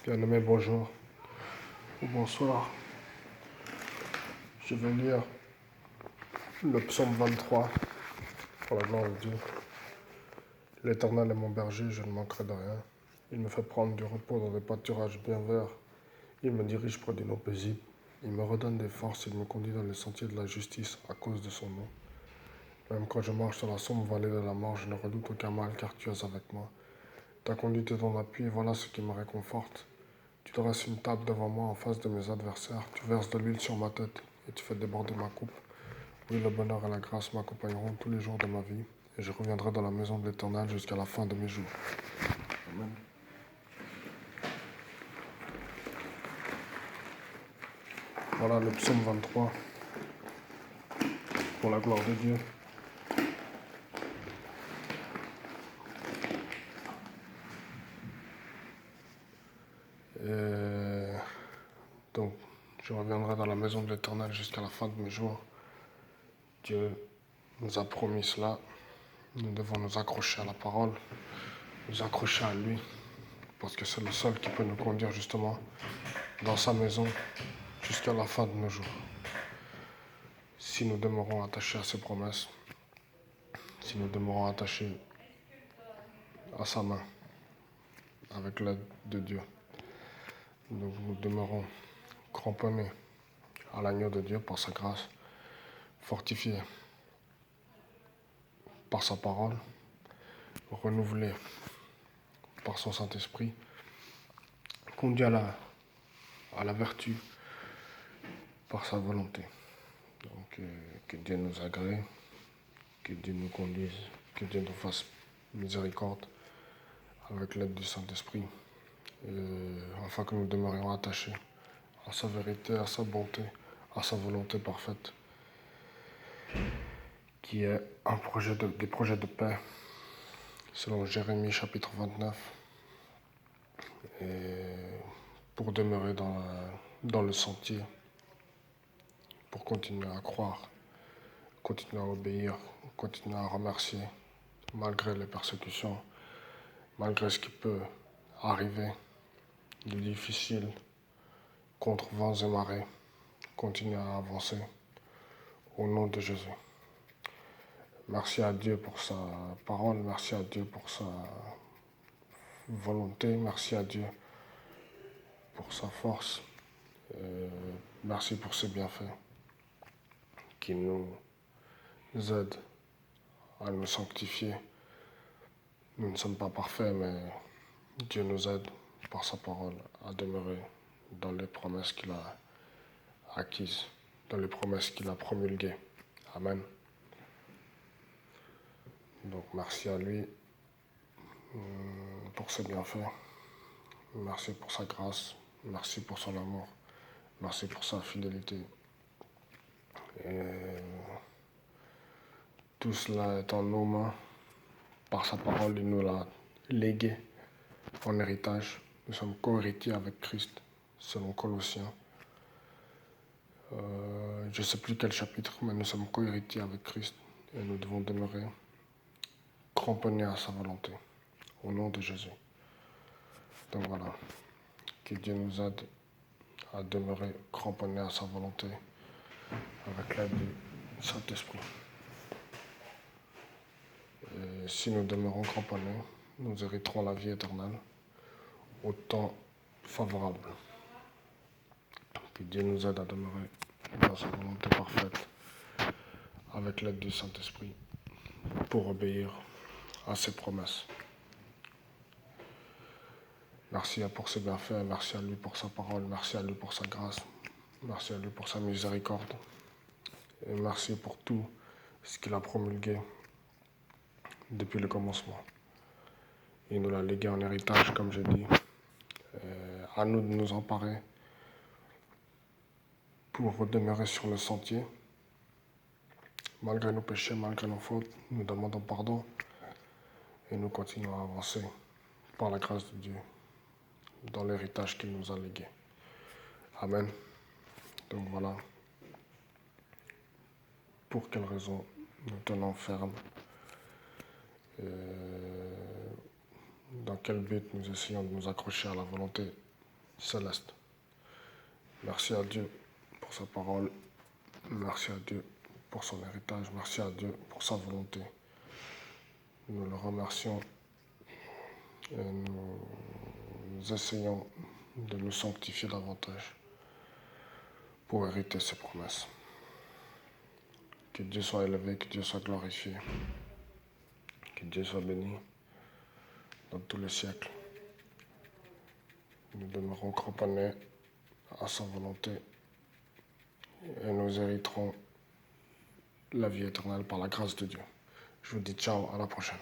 Bien-aimé, bonjour ou bonsoir. Je vais lire le psaume 23 pour la gloire de Dieu. L'Éternel est mon berger, je ne manquerai de rien. Il me fait prendre du repos dans des pâturages bien verts. Il me dirige près d'une eau paisible. Il me redonne des forces, il me conduit dans les sentiers de la justice à cause de son nom. Même quand je marche dans la sombre vallée de la mort, je ne redoute aucun mal car tu es avec moi. Ta conduite est ton appui, et voilà ce qui me réconforte. Tu dresses une table devant moi en face de mes adversaires. Tu verses de l'huile sur ma tête et tu fais déborder ma coupe. Oui, le bonheur et la grâce m'accompagneront tous les jours de ma vie et je reviendrai dans la maison de l'Éternel jusqu'à la fin de mes jours. Amen. Voilà le psaume 23 pour la gloire de Dieu. Et donc, je reviendrai dans la maison de l'Éternel jusqu'à la fin de mes jours. Dieu nous a promis cela. Nous devons nous accrocher à la parole, nous accrocher à lui, parce que c'est le seul qui peut nous conduire justement dans sa maison jusqu'à la fin de nos jours. Si nous demeurons attachés à ses promesses, si nous demeurons attachés à sa main, avec l'aide de Dieu, nous demeurons cramponnés à l'agneau de Dieu par sa grâce, fortifiés par sa parole, renouvelés par son Saint-Esprit, conduits à la vertu par sa volonté. Donc que Dieu nous agrée, que Dieu nous conduise, que Dieu nous fasse miséricorde avec l'aide du Saint-Esprit, afin que nous demeurions attachés à sa vérité, à sa bonté, à sa volonté parfaite, qui est des projets de paix, selon Jérémie chapitre 29, et pour demeurer dans le sentier, pour continuer à croire, continuer à obéir, continuer à remercier, malgré les persécutions, malgré ce qui peut arriver de difficile, contre vents et marées, continuer à avancer au nom de Jésus. Merci à Dieu pour sa parole, merci à Dieu pour sa volonté, merci à Dieu pour sa force, merci pour ses bienfaits qui nous aident à nous sanctifier. Nous ne sommes pas parfaits, mais Dieu nous aide par sa parole à demeurer dans les promesses qu'il a acquises, dans les promesses qu'il a promulguées. Amen. Donc merci à lui pour ses bienfaits, merci pour sa grâce, merci pour son amour, merci pour sa fidélité. Et tout cela est en nos mains. Par sa parole, il nous l'a légué en héritage. Nous sommes co-héritiers avec Christ, selon Colossiens. Je ne sais plus quel chapitre, mais nous sommes co-héritiers avec Christ et nous devons demeurer cramponnés à sa volonté, au nom de Jésus. Donc voilà, que Dieu nous aide à demeurer cramponnés à sa volonté avec l'aide du Saint-Esprit. Et si nous demeurons cramponnés, nous hériterons la vie éternelle au temps favorable. Que Dieu nous aide à demeurer dans sa volonté parfaite avec l'aide du Saint-Esprit pour obéir à ses promesses. Merci pour ses bienfaits, merci à lui pour sa parole, merci à lui pour sa grâce, merci à lui pour sa miséricorde et merci pour tout ce qu'il a promulgué depuis le commencement. Il nous l'a légué en héritage, comme j'ai dit. À nous de nous emparer pour demeurer sur le sentier. Malgré nos péchés, malgré nos fautes, nous demandons pardon et nous continuons à avancer par la grâce de Dieu dans l'héritage qu'il nous a légué. Amen. Donc voilà. Pour quelle raison nous tenons ferme, dans quel but nous essayons de nous accrocher à la volonté céleste. Merci à Dieu pour sa parole. Merci à Dieu pour son héritage. Merci à Dieu pour sa volonté. Nous le remercions et nous essayons de nous sanctifier davantage pour hériter ses promesses. Que Dieu soit élevé, que Dieu soit glorifié, que Dieu soit béni dans tous les siècles. Nous demeurons cramponnés à sa volonté et nous hériterons la vie éternelle par la grâce de Dieu. Je vous dis ciao, à la prochaine.